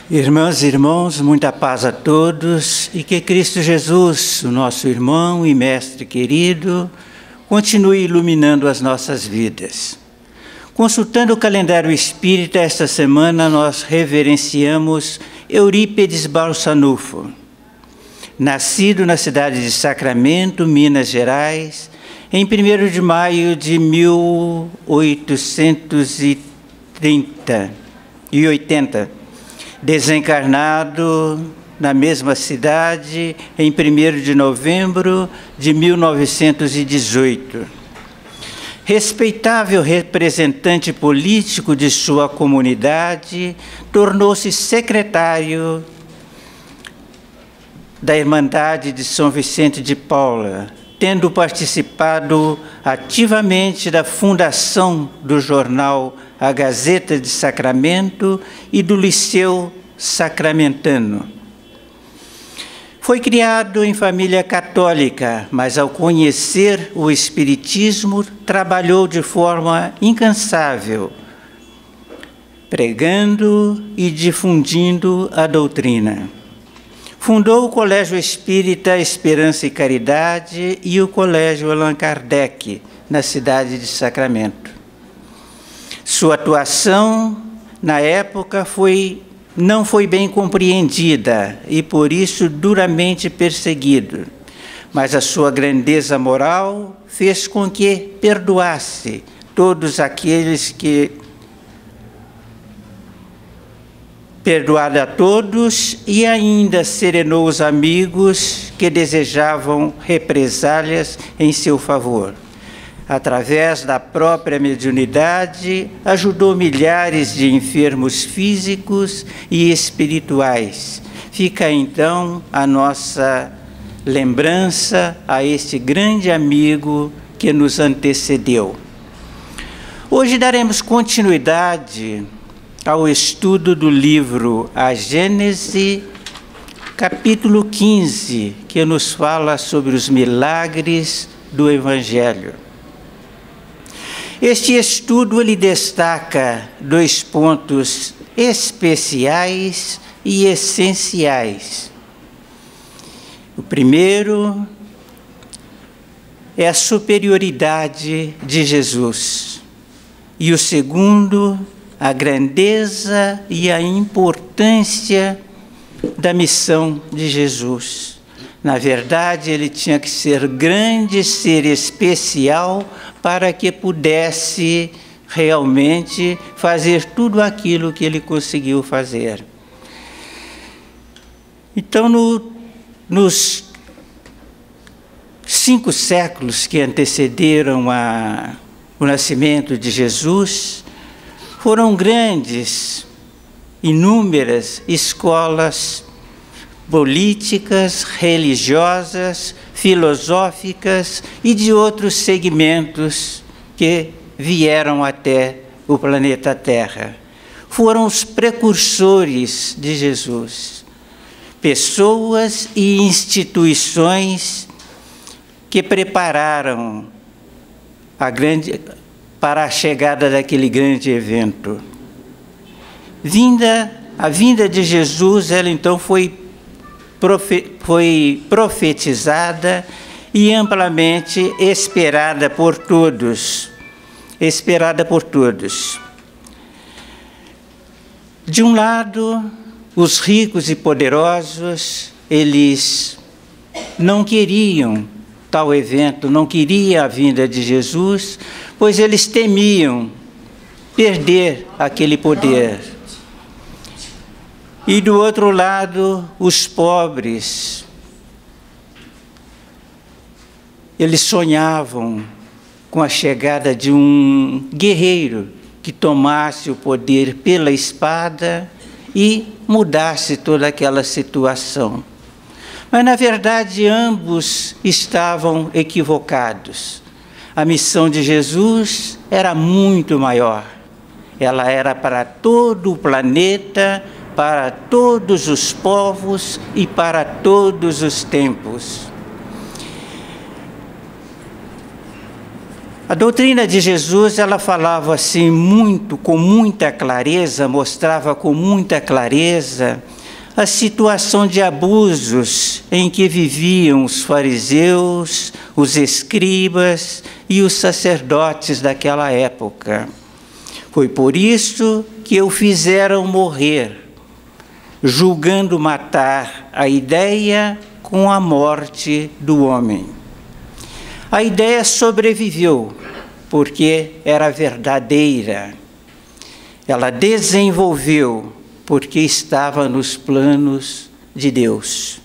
Irmãs e irmãos, muita paz a todos e que Cristo Jesus, o nosso irmão e mestre querido, continue iluminando as nossas vidas. Consultando o calendário espírita, esta semana nós reverenciamos Eurípides Barçanufo, nascido na cidade de Sacramento, Minas Gerais, em 1º de maio de 1880, desencarnado na mesma cidade em 1º de novembro de 1918. Respeitável representante político de sua comunidade, tornou-se secretário da Irmandade de São Vicente de Paula, tendo participado ativamente da fundação do jornal A Gazeta de Sacramento e do Liceu Sacramentano. Foi criado em família católica, mas ao conhecer o Espiritismo, trabalhou de forma incansável, pregando e difundindo a doutrina. Fundou o Colégio Espírita Esperança e Caridade e o Colégio Allan Kardec, na cidade de Sacramento. Sua atuação, na época, não foi bem compreendida e, por isso, duramente perseguido. Mas a sua grandeza moral fez com que perdoasse todos aqueles que perdoado a todos e ainda serenou os amigos que desejavam represálias em seu favor. Através da própria mediunidade, ajudou milhares de enfermos físicos e espirituais. Fica então a nossa lembrança a este grande amigo que nos antecedeu. Hoje daremos continuidade ao estudo do livro A Gênese, capítulo 15, que nos fala sobre os milagres do Evangelho. Este estudo ele destaca 2 pontos especiais e essenciais. O primeiro é a superioridade de Jesus, e o segundo, a grandeza e a importância da missão de Jesus. Na verdade, ele tinha que ser grande, ser especial, para que pudesse realmente fazer tudo aquilo que ele conseguiu fazer. Então, nos 5 séculos que antecederam o nascimento de Jesus, foram grandes, inúmeras escolas políticas, religiosas, filosóficas e de outros segmentos que vieram até o planeta Terra. Foram os precursores de Jesus, pessoas e instituições que prepararam para a chegada daquele grande evento. A vinda de Jesus, ela então foi profetizada e amplamente esperada por todos. De um lado, os ricos e poderosos, eles não queriam tal evento, não queriam a vinda de Jesus, pois eles temiam perder aquele poder. E do outro lado, os pobres, eles sonhavam com a chegada de um guerreiro que tomasse o poder pela espada e mudasse toda aquela situação. Mas, na verdade, ambos estavam equivocados. A missão de Jesus era muito maior. Ela era para todo o planeta, para todos os povos e para todos os tempos. A doutrina de Jesus, ela falava assim com muita clareza, mostrava com muita clareza a situação de abusos em que viviam os fariseus, os escribas e os sacerdotes daquela época. Foi por isso que o fizeram morrer, julgando matar a ideia com a morte do homem. A ideia sobreviveu, porque era verdadeira. Ela desenvolveu, porque estava nos planos de Deus.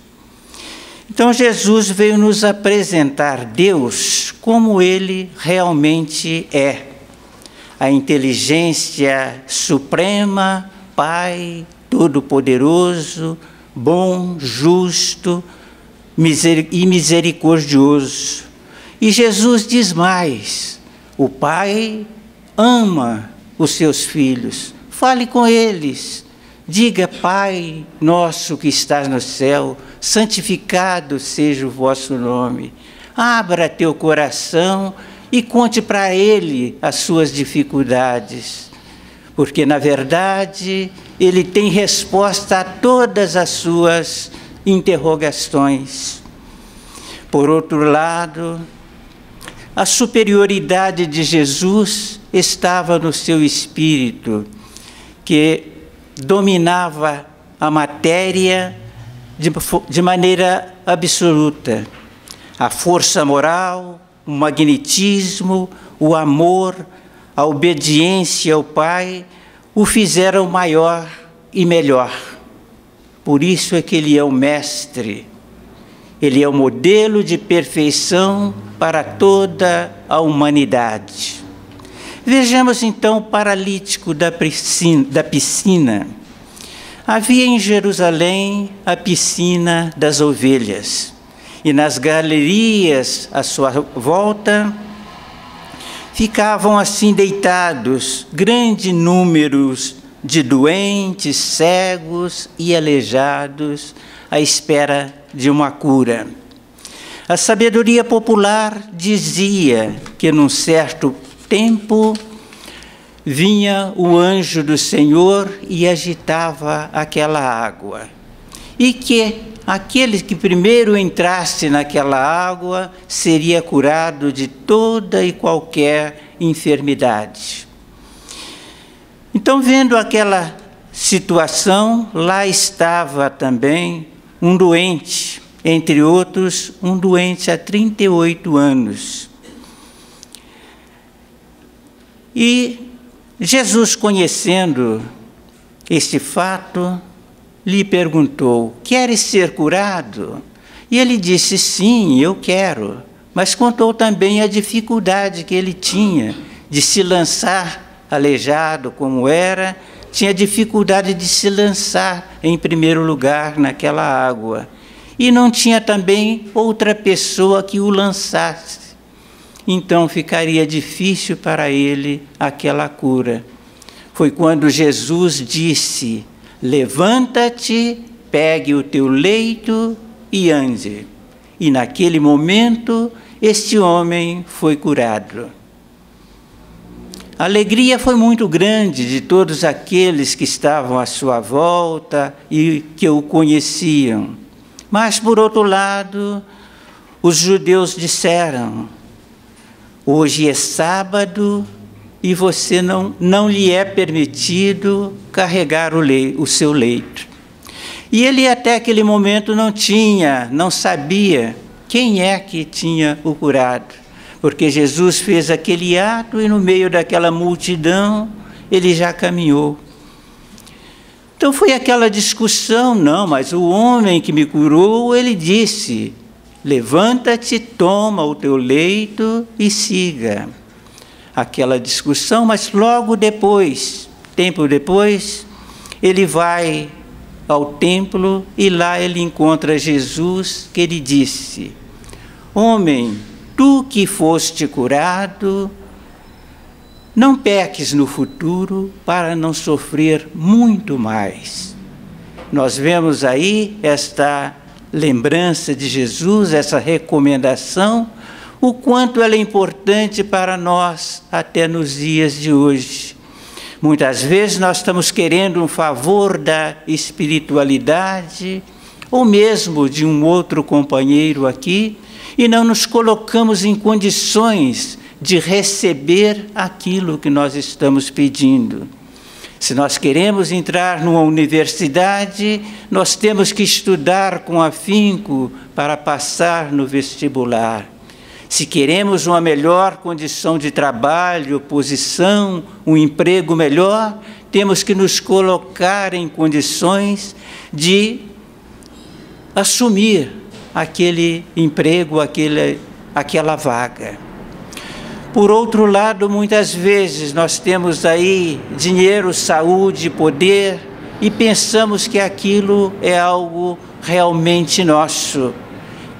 Então Jesus veio nos apresentar Deus como Ele realmente é. A inteligência suprema, Pai Todo-Poderoso, bom, justo e misericordioso. E Jesus diz mais: o Pai ama os seus filhos. Fale com eles. Diga: Pai nosso que estás no céu, santificado seja o vosso nome. Abra teu coração e conte para Ele as suas dificuldades. Porque, na verdade, Ele tem resposta a todas as suas interrogações. Por outro lado, a superioridade de Jesus estava no seu espírito, que dominava a matéria de maneira absoluta. A força moral, o magnetismo, o amor, a obediência ao Pai o fizeram maior e melhor. Por isso é que Ele é o Mestre. Ele é o modelo de perfeição para toda a humanidade. Vejamos então o paralítico da piscina. Havia em Jerusalém a piscina das ovelhas, e nas galerias à sua volta ficavam assim deitados grandes números de doentes, cegos e aleijados à espera de uma cura. A sabedoria popular dizia que num certo tempo vinha o anjo do Senhor e agitava aquela água, e que aquele que primeiro entrasse naquela água seria curado de toda e qualquer enfermidade. Então, vendo aquela situação, lá estava também um doente, entre outros, um doente há 38 anos. E Jesus, conhecendo este fato, lhe perguntou: queres ser curado? E ele disse: sim, eu quero. Mas contou também a dificuldade que ele tinha de se lançar, aleijado como era, tinha dificuldade de se lançar em primeiro lugar naquela água. E não tinha também outra pessoa que o lançasse. Então ficaria difícil para ele aquela cura. Foi quando Jesus disse: levanta-te, pegue o teu leito e ande. E naquele momento, este homem foi curado. A alegria foi muito grande de todos aqueles que estavam à sua volta e que o conheciam. Mas, por outro lado, os judeus disseram: hoje é sábado e você não lhe é permitido carregar o seu leito. E ele até aquele momento não sabia quem é que tinha o curado, porque Jesus fez aquele ato e no meio daquela multidão ele já caminhou. Então foi aquela discussão: não, mas o homem que me curou, ele disse: levanta-te, toma o teu leito e siga. Aquela discussão, mas logo depois, tempo depois, ele vai ao templo e lá ele encontra Jesus, que lhe disse: homem, tu que foste curado, não peques no futuro para não sofrer muito mais. Nós vemos aí esta lembrança de Jesus, essa recomendação, o quanto ela é importante para nós até nos dias de hoje. Muitas vezes nós estamos querendo um favor da espiritualidade, ou mesmo de um outro companheiro aqui, e não nos colocamos em condições de receber aquilo que nós estamos pedindo. Se nós queremos entrar numa universidade, nós temos que estudar com afinco para passar no vestibular. Se queremos uma melhor condição de trabalho, posição, um emprego melhor, temos que nos colocar em condições de assumir aquele emprego, aquela vaga. Por outro lado, muitas vezes nós temos aí dinheiro, saúde, poder e pensamos que aquilo é algo realmente nosso.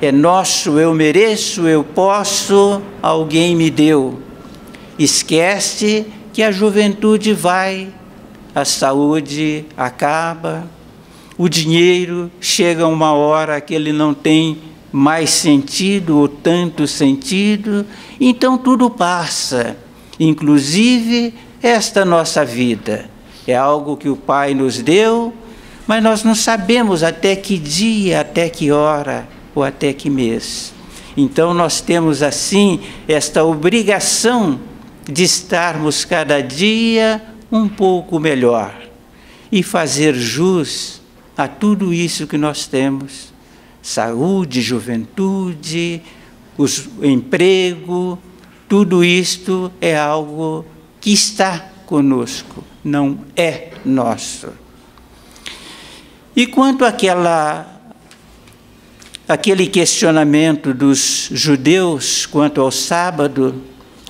É nosso, eu mereço, eu posso, alguém me deu. Esquece que a juventude vai, a saúde acaba, o dinheiro chega uma hora que ele não tem mais sentido ou tanto sentido, então tudo passa, inclusive esta nossa vida. É algo que o Pai nos deu, mas nós não sabemos até que dia, até que hora ou até que mês. Então nós temos assim esta obrigação de estarmos cada dia um pouco melhor e fazer jus a tudo isso que nós temos. Saúde, juventude, emprego, tudo isto é algo que está conosco, não é nosso. E quanto àquele questionamento dos judeus quanto ao sábado,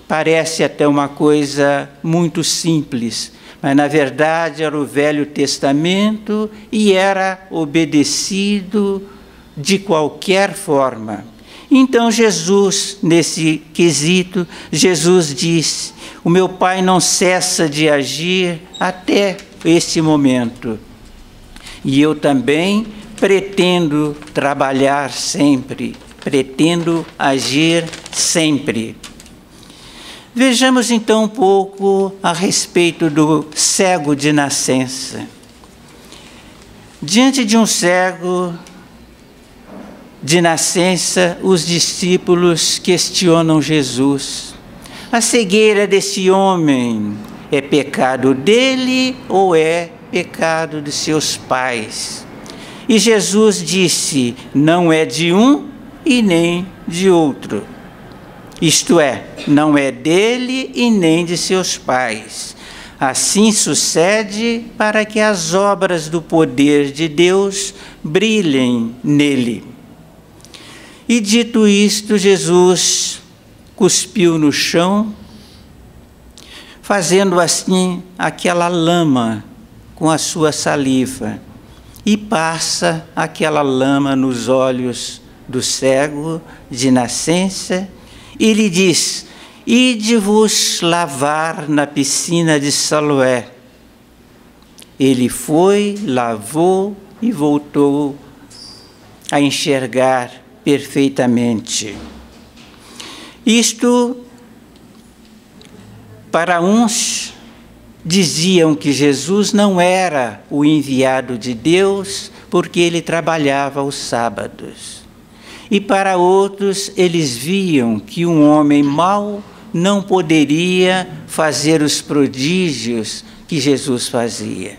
parece até uma coisa muito simples, mas na verdade era o Velho Testamento e era obedecido de qualquer forma. Então Jesus, nesse quesito, Jesus diz: o meu Pai não cessa de agir até esse momento. E eu também pretendo trabalhar sempre, pretendo agir sempre. Vejamos então um pouco a respeito do cego de nascença. Diante de um cego de nascença, os discípulos questionam Jesus. A cegueira desse homem é pecado dele ou é pecado de seus pais? E Jesus disse: não é de um e nem de outro. Isto é, não é dele e nem de seus pais. Assim sucede para que as obras do poder de Deus brilhem nele. E dito isto, Jesus cuspiu no chão, fazendo assim aquela lama com a sua saliva, e passa aquela lama nos olhos do cego de nascença, e lhe diz: ide-vos lavar na piscina de Siloé. Ele foi, lavou e voltou a enxergar perfeitamente. Isto, para uns, diziam que Jesus não era o enviado de Deus porque ele trabalhava aos sábados. E para outros, eles viam que um homem mau não poderia fazer os prodígios que Jesus fazia.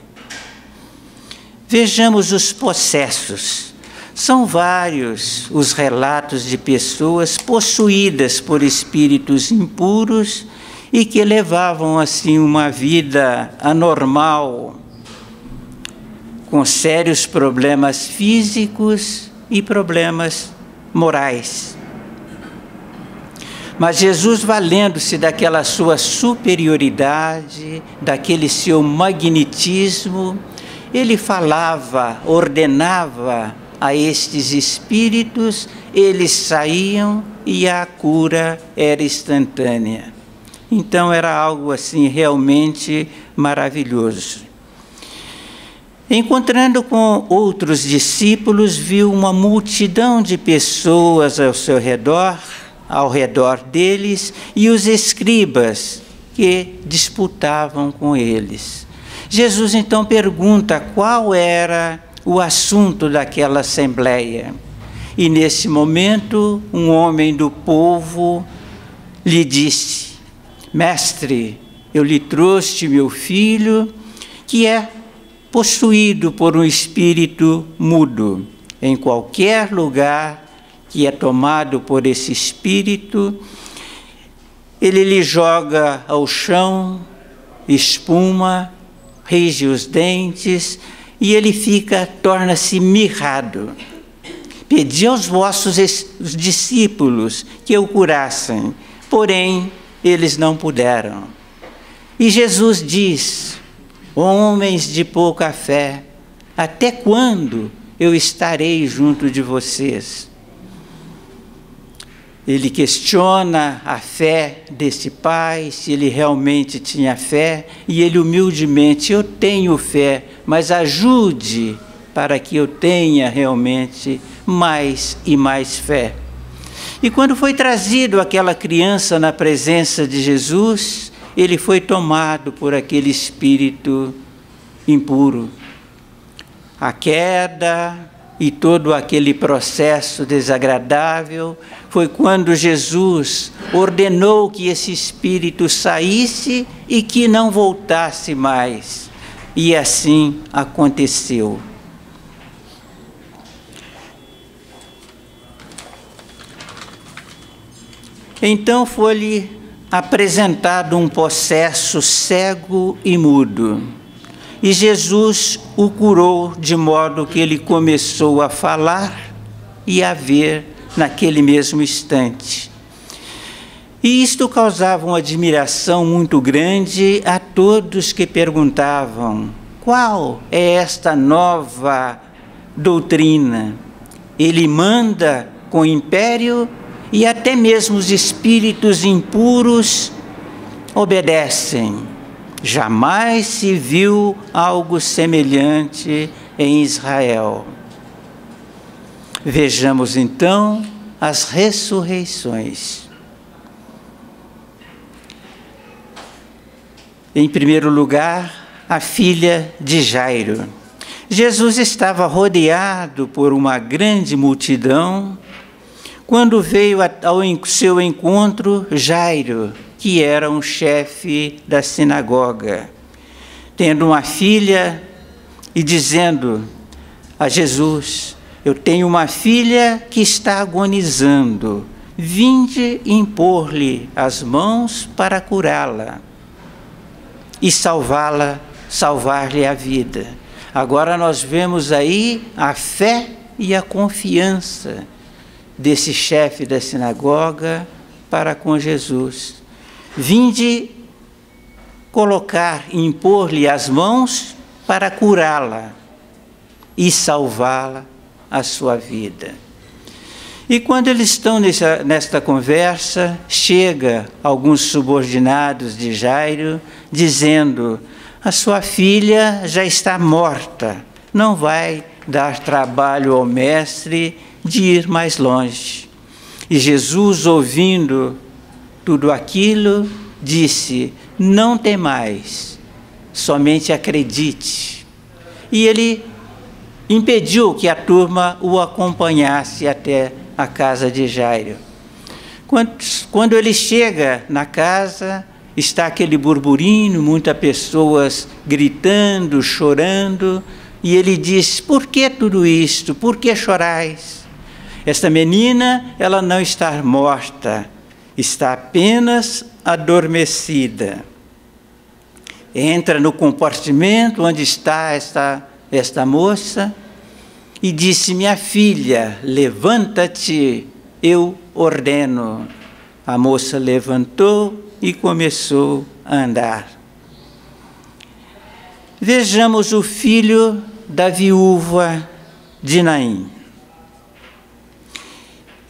Vejamos os possessos. São vários os relatos de pessoas possuídas por espíritos impuros e que levavam assim uma vida anormal, com sérios problemas físicos e problemas morais. Mas Jesus, valendo-se daquela sua superioridade, daquele seu magnetismo, ele falava, ordenava a estes espíritos, eles saíam e a cura era instantânea. Então era algo assim realmente maravilhoso. Encontrando com outros discípulos, viu uma multidão de pessoas ao seu redor, ao redor deles e os escribas que disputavam com eles. Jesus então pergunta qual era o assunto daquela assembleia. E nesse momento, um homem do povo lhe disse: Mestre, eu lhe trouxe meu filho, que é possuído por um espírito mudo. Em qualquer lugar que é tomado por esse espírito, ele lhe joga ao chão espuma, rige os dentes, e ele torna-se mirrado. Pedi aos vossos discípulos que o curassem, porém eles não puderam. E Jesus diz: homens de pouca fé, até quando eu estarei junto de vocês? Ele questiona a fé desse pai, se ele realmente tinha fé, e ele humildemente: eu tenho fé, mas ajude para que eu tenha realmente mais e mais fé. E quando foi trazido aquela criança na presença de Jesus, ele foi tomado por aquele espírito impuro. A queda e todo aquele processo desagradável foi quando Jesus ordenou que esse espírito saísse e que não voltasse mais. E assim aconteceu. Então foi-lhe apresentado um possesso cego e mudo. E Jesus o curou de modo que ele começou a falar e a ver naquele mesmo instante. E isto causava uma admiração muito grande a todos que perguntavam: qual é esta nova doutrina? Ele manda com império e até mesmo os espíritos impuros obedecem. Jamais se viu algo semelhante em Israel. Vejamos então as ressurreições. Em primeiro lugar, a filha de Jairo. Jesus estava rodeado por uma grande multidão quando veio ao seu encontro Jairo, que era um chefe da sinagoga, tendo uma filha e dizendo a Jesus: eu tenho uma filha que está agonizando, vinde impor-lhe as mãos para curá-la e salvar-lhe a vida. Agora nós vemos aí a fé e a confiança desse chefe da sinagoga para com Jesus. Vinde impor-lhe as mãos para curá-la e salvá-la a sua vida. E quando eles estão nesta conversa, chega alguns subordinados de Jairo, dizendo: a sua filha já está morta, não vai dar trabalho ao mestre de ir mais longe. E Jesus, ouvindo tudo aquilo, disse: não temais, somente acredite. E ele impediu que a turma o acompanhasse até a casa de Jairo. Quando ele chega na casa, está aquele burburinho, muitas pessoas gritando, chorando, e ele diz: por que tudo isto? Por que chorais? Esta menina, ela não está morta, está apenas adormecida. Entra no compartimento onde está esta moça e disse: minha filha, levanta-te, eu ordeno. A moça levantou e começou a andar. Vejamos o filho da viúva de Naim.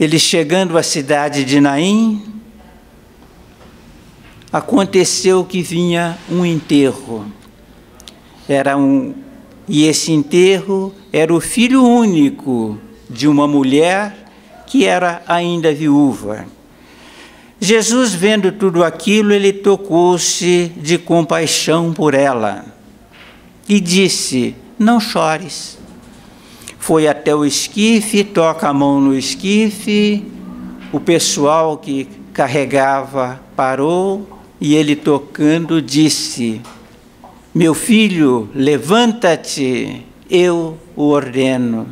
Ele, chegando à cidade de Naim, aconteceu que vinha um enterro. E esse enterro era o filho único de uma mulher que era ainda viúva. Jesus, vendo tudo aquilo, ele tocou-se de compaixão por ela e disse: não chores. Foi até o esquife, toca a mão no esquife, o pessoal que carregava parou e ele, tocando, disse: meu filho, levanta-te, eu o ordeno.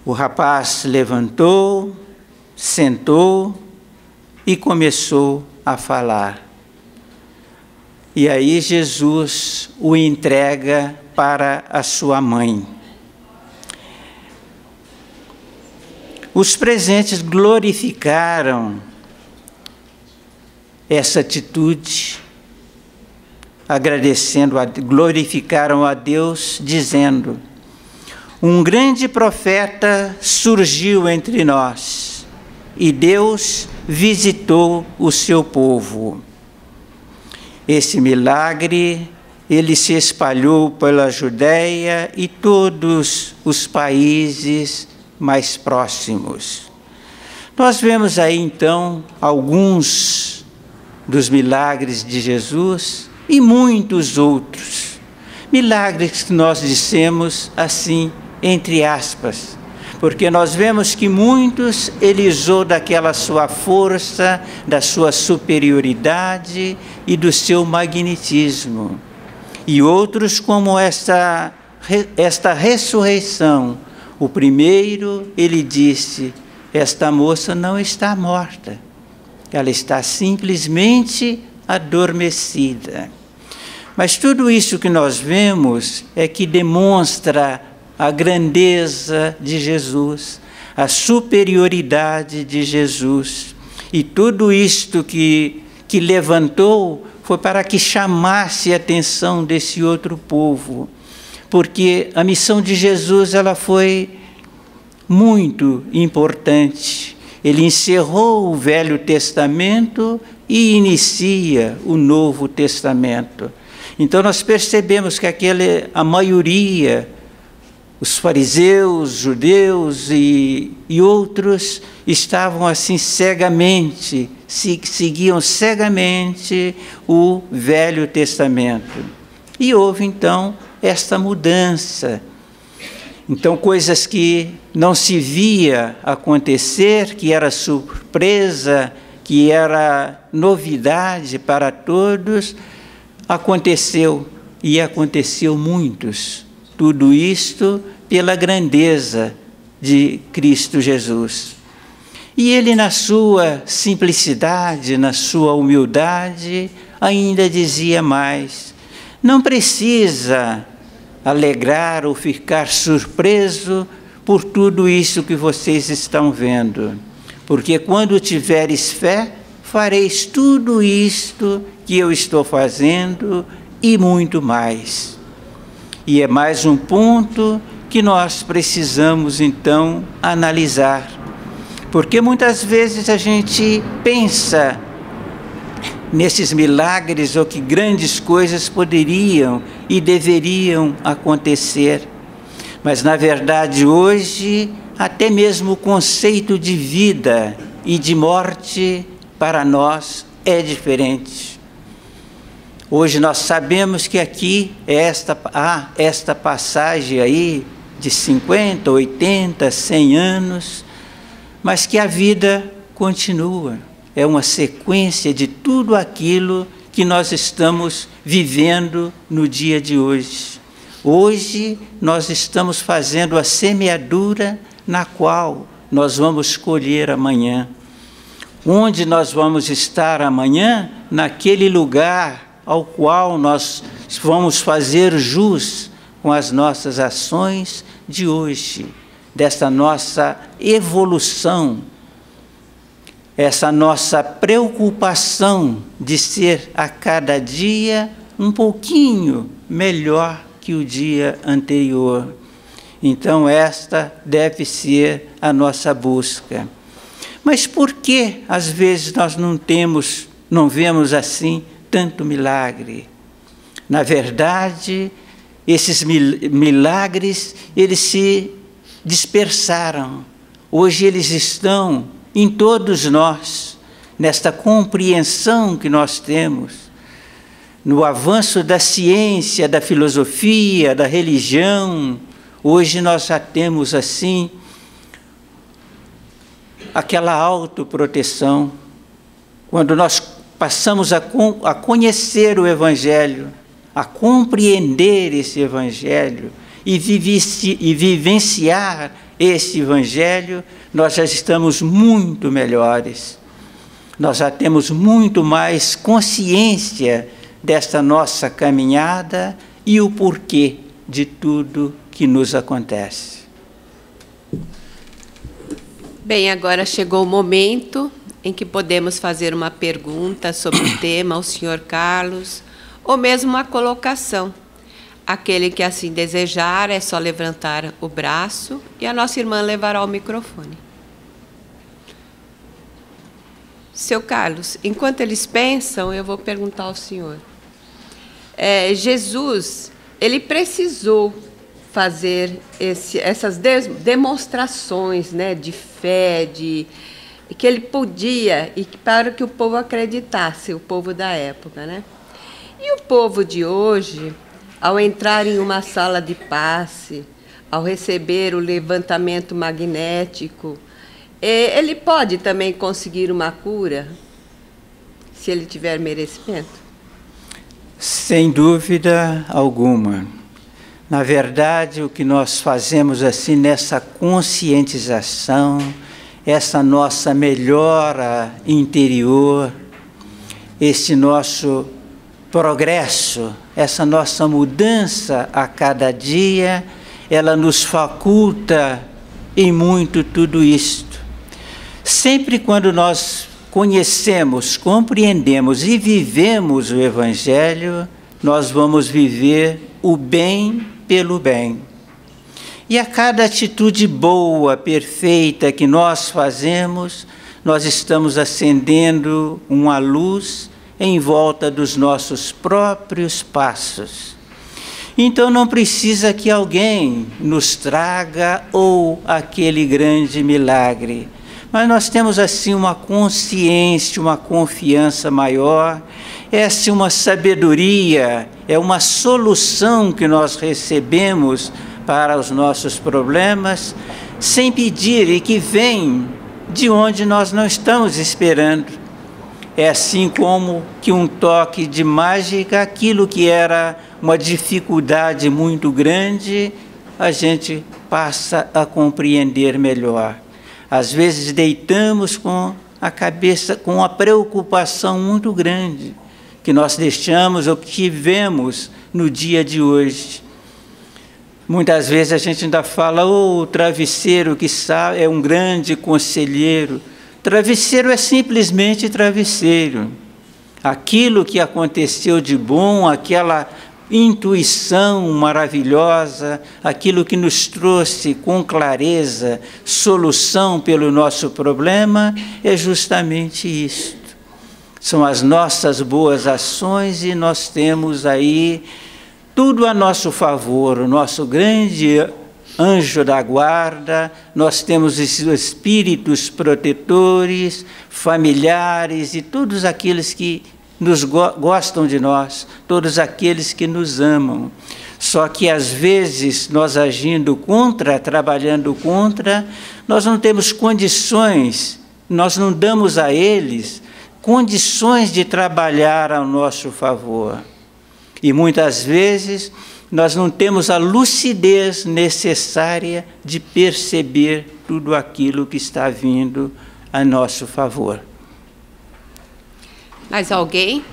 O rapaz levantou, sentou e começou a falar. E aí Jesus o entrega para a sua mãe. Os presentes glorificaram essa atitude, glorificaram a Deus, dizendo: um grande profeta surgiu entre nós, e Deus visitou o seu povo. Esse milagre, ele se espalhou pela Judéia e todos os países mais próximos. Nós vemos aí, então, alguns dos milagres de Jesus e muitos outros. Milagres que nós dissemos assim, entre aspas, porque nós vemos que muitos ele usou daquela sua força, da sua superioridade e do seu magnetismo. E outros como esta ressurreição. O primeiro, ele disse: esta moça não está morta, ela está simplesmente adormecida. Mas tudo isso que nós vemos é que demonstra a grandeza de Jesus, a superioridade de Jesus. E tudo isto que levantou foi para que chamasse a atenção desse outro povo, porque a missão de Jesus ela foi muito importante. Ele encerrou o Velho Testamento e inicia o Novo Testamento. Então nós percebemos que a maioria, os fariseus, judeus e outros, estavam assim cegamente, seguiam cegamente o Velho Testamento. E houve então esta mudança. Então coisas que não se via acontecer, que era surpresa, que era novidade para todos, aconteceu, e aconteceu muitos. Tudo isto pela grandeza de Cristo Jesus. E ele, na sua simplicidade, na sua humildade, ainda dizia mais: não precisa alegrar ou ficar surpreso por tudo isso que vocês estão vendo, porque quando tiveres fé, fareis tudo isto que eu estou fazendo e muito mais. E é mais um ponto que nós precisamos, então, analisar. Porque muitas vezes a gente pensa nesses milagres ou que grandes coisas poderiam e deveriam acontecer. Mas, na verdade, hoje, até mesmo o conceito de vida e de morte para nós é diferente. Hoje nós sabemos que aqui esta passagem aí de 50, 80, 100 anos, mas que a vida continua. É uma sequência de tudo aquilo que nós estamos vivendo no dia de hoje. Hoje nós estamos fazendo a semeadura na qual nós vamos colher amanhã. Onde nós vamos estar amanhã? Naquele lugar ao qual nós vamos fazer jus com as nossas ações de hoje, desta nossa evolução, essa nossa preocupação de ser a cada dia um pouquinho melhor que o dia anterior. Então esta deve ser a nossa busca. Mas por que às vezes nós não vemos assim tanto milagre? Na verdade, esses milagres, eles se dispersaram. Hoje eles estão em todos nós, nesta compreensão que nós temos, no avanço da ciência, da filosofia, da religião. Hoje nós já temos, assim, aquela autoproteção. Quando nós passamos a conhecer o Evangelho, a compreender esse Evangelho e vivenciar esse Evangelho, nós já estamos muito melhores. Nós já temos muito mais consciência desta nossa caminhada e o porquê de tudo que nos acontece. Bem, agora chegou o momento em que podemos fazer uma pergunta sobre o tema ao Sr. Carlos, ou mesmo uma colocação. Aquele que assim desejar é só levantar o braço e a nossa irmã levará o microfone. Seu Carlos, enquanto eles pensam, eu vou perguntar ao senhor. Jesus, ele precisou fazer essas demonstrações, né, de fé, que ele podia, e para que o povo acreditasse, o povo da época, né? E o povo de hoje, ao entrar em uma sala de passe, ao receber o levantamento magnético, ele pode também conseguir uma cura, se ele tiver merecimento? Sem dúvida alguma. Na verdade, o que nós fazemos assim nessa conscientização, essa nossa melhora interior, esse nosso progresso, essa nossa mudança a cada dia, ela nos faculta em muito tudo isto. Sempre quando nós conhecemos, compreendemos e vivemos o Evangelho, nós vamos viver o bem pelo bem. E a cada atitude boa, perfeita que nós fazemos, nós estamos acendendo uma luz em volta dos nossos próprios passos. Então não precisa que alguém nos traga ou aquele grande milagre. Mas nós temos assim uma consciência, uma confiança maior, essa é uma sabedoria, é uma solução que nós recebemos para os nossos problemas, sem pedir e que vem de onde nós não estamos esperando. É assim como que um toque de mágica, aquilo que era uma dificuldade muito grande, a gente passa a compreender melhor. Às vezes deitamos com a cabeça, com uma preocupação muito grande, que nós deixamos ou que tivemos no dia de hoje. Muitas vezes a gente ainda fala, o travesseiro que sabe, é um grande conselheiro. Travesseiro é simplesmente travesseiro. Aquilo que aconteceu de bom, aquela intuição maravilhosa, aquilo que nos trouxe com clareza solução pelo nosso problema, é justamente isto. São as nossas boas ações e nós temos aí tudo a nosso favor, o nosso grande anjo da guarda, nós temos esses espíritos protetores, familiares e todos aqueles que gostam de nós, todos aqueles que nos amam. Só que às vezes nós agindo contra, trabalhando contra, nós não temos condições, nós não damos a eles condições de trabalhar ao nosso favor. E muitas vezes nós não temos a lucidez necessária de perceber tudo aquilo que está vindo a nosso favor. Mais alguém?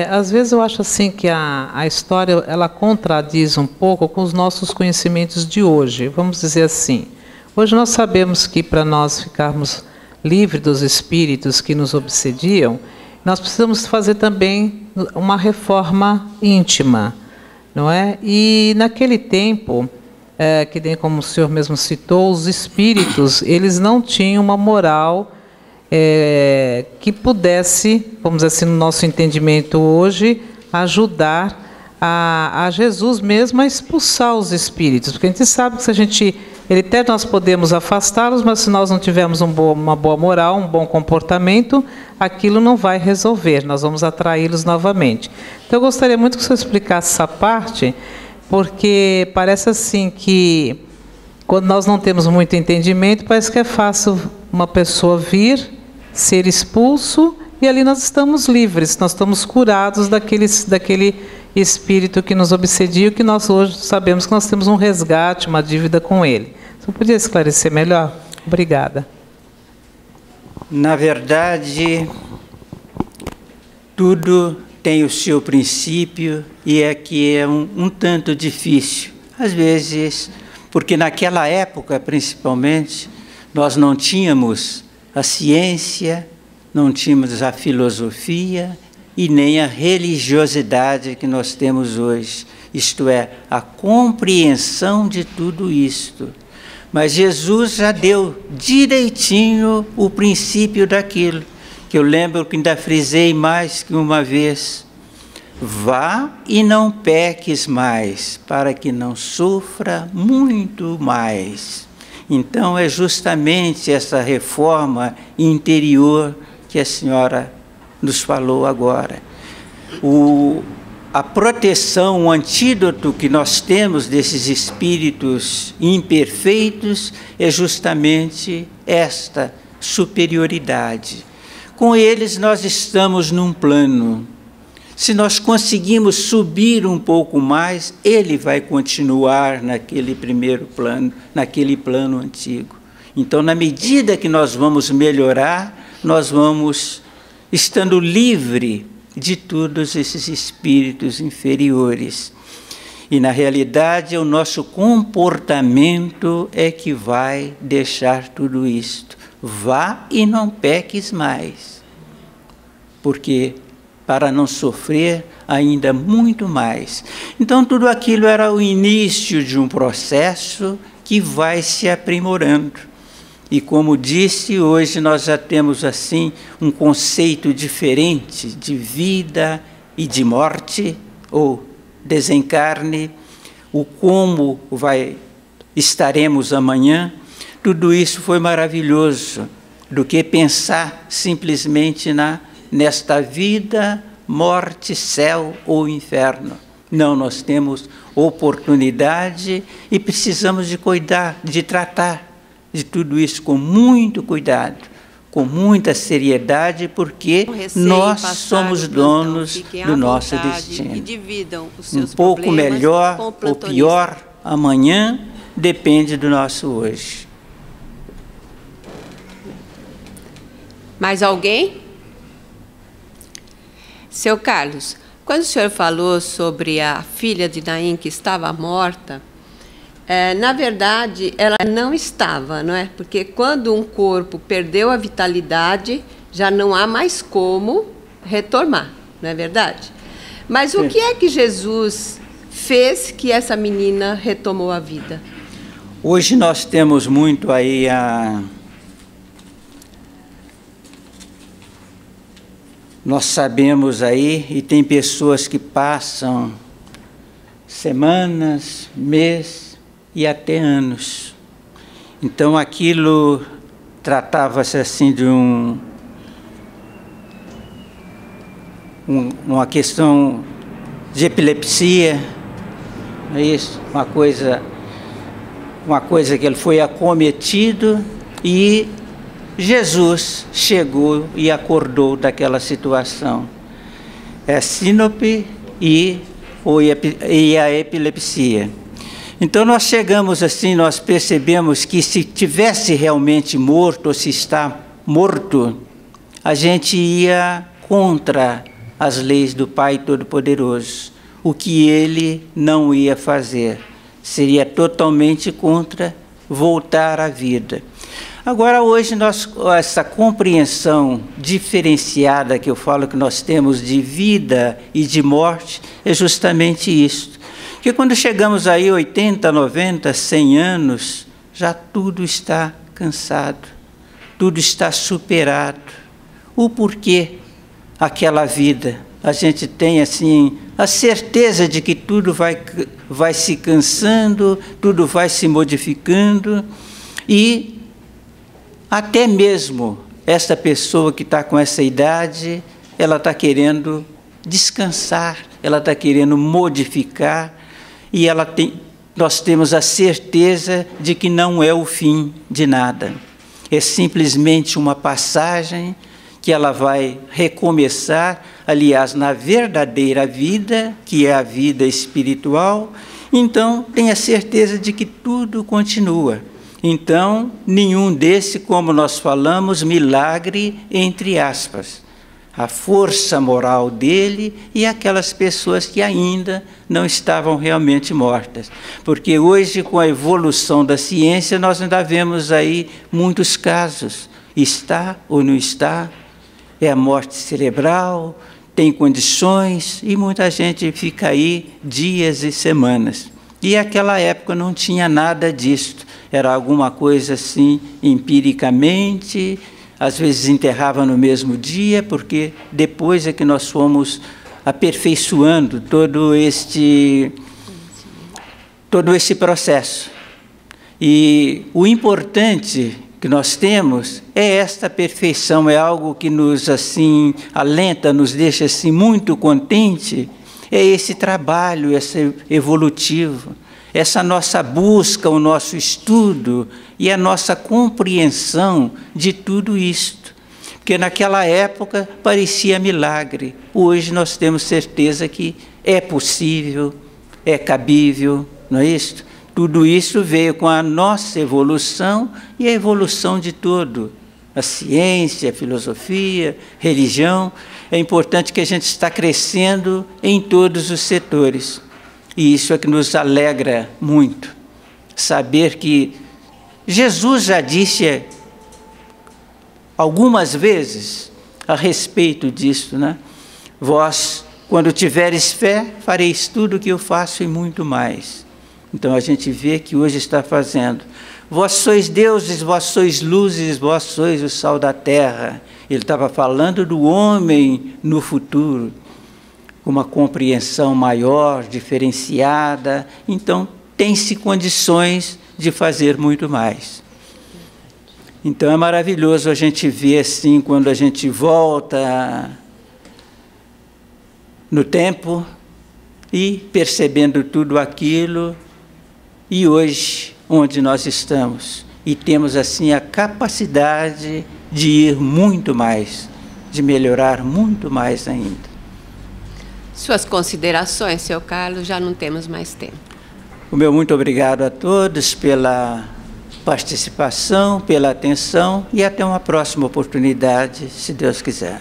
Às vezes eu acho assim que a história ela contradiz um pouco com os nossos conhecimentos de hoje. Vamos dizer assim, hoje nós sabemos que para nós ficarmos livres dos espíritos que nos obsediam, nós precisamos fazer também uma reforma íntima, não é? E naquele tempo, que nem como o senhor mesmo citou, os espíritos, eles não tinham uma moral que pudesse, vamos dizer assim, no nosso entendimento hoje, ajudar a Jesus mesmo a expulsar os espíritos, porque a gente sabe que se a gente, até nós podemos afastá-los, mas se nós não tivermos uma boa moral, um bom comportamento, aquilo não vai resolver, nós vamos atraí-los novamente. Então eu gostaria muito que o senhor explicasse essa parte, porque parece assim que quando nós não temos muito entendimento, parece que é fácil uma pessoa vir, ser expulso, e ali nós estamos livres, nós estamos curados daquele espírito que nos obsedia, que nós hoje sabemos que nós temos um resgate, uma dívida com ele. Você podia esclarecer melhor? Obrigada. Na verdade, tudo tem o seu princípio e é que é um tanto difícil. Às vezes, porque naquela época, principalmente, nós não tínhamos a ciência, não tínhamos a filosofia e nem a religiosidade que nós temos hoje. Isto é, a compreensão de tudo isto. Mas Jesus já deu direitinho o princípio daquilo, que eu lembro que ainda frisei mais que uma vez. Vá e não peques mais, para que não sofra muito mais. Então é justamente essa reforma interior que a senhora nos falou agora. A proteção, o antídoto que nós temos desses espíritos imperfeitos é justamente esta superioridade. Com eles nós estamos num plano. Se nós conseguimos subir um pouco mais, ele vai continuar naquele primeiro plano, naquele plano antigo. Então, na medida que nós vamos melhorar, nós vamos estando livre de todos esses espíritos inferiores. E, na realidade, o nosso comportamento é que vai deixar tudo isto. Vá e não peques mais, porque para não sofrer ainda muito mais. Então, tudo aquilo era o início de um processo que vai se aprimorando. E como disse, hoje nós já temos assim um conceito diferente de vida e de morte, ou desencarne, o como estaremos amanhã. Tudo isso foi maravilhoso, do que pensar simplesmente nesta vida, morte, céu ou inferno. Não, nós temos oportunidade e precisamos de cuidar, de tratar de tudo isso com muito cuidado, com muita seriedade, porque nós somos donos do nosso destino. E dividam os seus um pouco melhor ou pior amanhã depende do nosso hoje. Mais alguém? Seu Carlos, quando o senhor falou sobre a filha de Naim que estava morta, na verdade, ela não estava, não é? Porque quando um corpo perdeu a vitalidade, já não há mais como retomar, não é verdade? Mas o que é que Jesus fez que essa menina retomou a vida? Hoje nós temos muito aí nós sabemos aí, e tem pessoas que passam semanas, meses, e até anos. Então, aquilo tratava-se assim de uma questão de epilepsia, não é isso? Uma coisa que ele foi acometido e Jesus chegou e acordou daquela situação. É sínope e a epilepsia. Então, nós chegamos assim, nós percebemos que se tivesse realmente morto, ou se está morto, a gente ia contra as leis do Pai Todo-Poderoso. O que ele não ia fazer seria totalmente contra voltar à vida. Agora, hoje, essa compreensão diferenciada que eu falo que nós temos de vida e de morte é justamente isso. Porque quando chegamos aí 80, 90, 100 anos, já tudo está cansado, tudo está superado. O porquê aquela vida a gente tem assim a certeza de que tudo vai se cansando, tudo vai se modificando, e até mesmo essa pessoa que está com essa idade, ela está querendo descansar, ela está querendo modificar, e nós temos a certeza de que não é o fim de nada. É simplesmente uma passagem que ela vai recomeçar, aliás, na verdadeira vida, que é a vida espiritual. Então, tenha certeza de que tudo continua. Então, nenhum desse, como nós falamos, milagre, entre aspas. A força moral dele e aquelas pessoas que ainda não estavam realmente mortas. Porque hoje, com a evolução da ciência, nós ainda vemos aí muitos casos. Está ou não está, é a morte cerebral, tem condições, e muita gente fica aí dias e semanas. E naquela época não tinha nada disso. Era alguma coisa assim, empiricamente, às vezes enterrava no mesmo dia, porque depois é que nós fomos aperfeiçoando todo este processo. E o importante que nós temos é esta perfeição, é algo que nos assim alenta, nos deixa assim muito contente, é esse trabalho, esse evolutivo, essa nossa busca, o nosso estudo e a nossa compreensão de tudo isto. Porque naquela época parecia milagre, hoje nós temos certeza que é possível, é cabível, não é isso? Tudo isso veio com a nossa evolução e a evolução de tudo. A ciência, a filosofia, religião. É importante que a gente está crescendo em todos os setores. E isso é que nos alegra muito. Saber que Jesus já disse algumas vezes a respeito disso, né? Vós, quando tiveres fé, fareis tudo o que eu faço e muito mais. Então, a gente vê que hoje está fazendo. Vós sois deuses, vós sois luzes, vós sois o sal da terra. Ele estava falando do homem no futuro, com uma compreensão maior, diferenciada. Então, tem-se condições de fazer muito mais. Então, é maravilhoso a gente ver assim, quando a gente volta no tempo e percebendo tudo aquilo. E hoje, onde nós estamos, e temos assim a capacidade de ir muito mais, de melhorar muito mais ainda. Suas considerações, seu Carlos, já não temos mais tempo. O meu muito obrigado a todos pela participação, pela atenção, e até uma próxima oportunidade, se Deus quiser.